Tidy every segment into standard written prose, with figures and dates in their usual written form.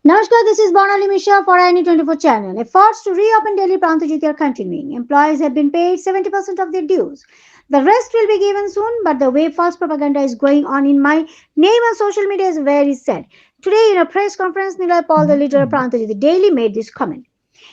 Namaskar, this is Bonali Mishra for INE24 channel. Efforts to reopen Delhi Prantujiti are continuing. Employees have been paid 70% of their dues. The rest will be given soon, but the way false propaganda is going on in my name on social media is very sad. Today, in a press conference, Nilay Paul, the leader of Prantujiti Daily, made this comment.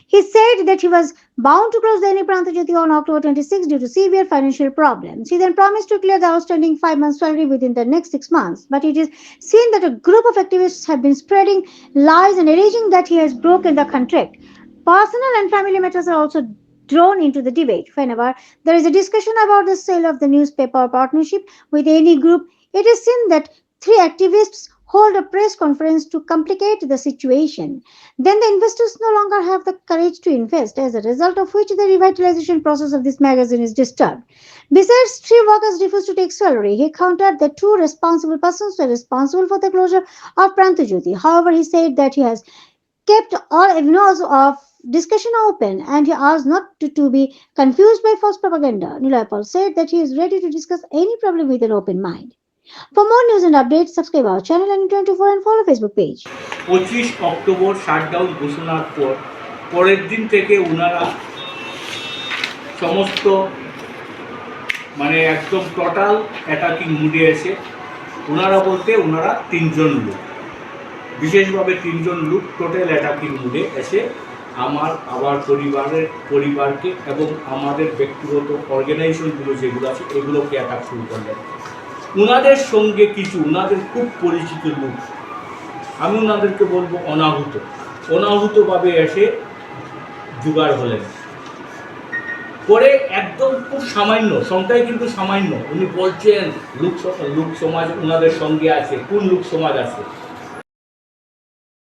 He said that he was bound to close Daily Prantujiti on October 26 due to severe financial problems. He then promised to clear the outstanding 5 months' salary within the next 6 months. But it is seen that a group of activists have been spreading lies and alleging that he has broken the contract. Personal and family matters are also drawn into the debate. Whenever there is a discussion about the sale of the newspaper or partnership with any group, it is seen that three activists hold a press conference to complicate the situation. Then the investors no longer have the courage to invest, as a result of which the revitalization process of this magazine is disturbed. Besides, three workers refused to take salary. He countered that two responsible persons were responsible for the closure of Prantujyoti. However, he said that he has kept all avenues of discussion open and he asked not to be confused by false propaganda. Nilay said that he is ready to discuss any problem with an open mind. For more news and updates, subscribe our channel and 24 and follow Facebook page. 25 October shutdown ঘোষণার পর পরের দিন থেকে ওনারা সমস্ত একদম total attacking মুডে এসে ওনারা বলতে ওনারা তিনজন লোক, বিশেষভাবে তিনজন লোক টোটাল অ্যাটাকিং মুডে এসে আবার পরিবারকে এবং আমাদের ব্যক্তিগত অর্গানাইজেশনগুলো যেগুলো আছে এগুলোকে অ্যাটাক শুরু করলেন। ওনাদের সঙ্গে কিছু ওনাদের খুব পরিচিত লোক, আমি ওনাদেরকে বলবো অনাহুতভাবে এসে জোগাড় হলেন। পরে একদম খুব সামান্য সংখ্যায়, কিন্তু সামান্য, উনি বলছেন লোক সমাজ ওনাদের সঙ্গে আছে। কোন লোক সমাজ আছে?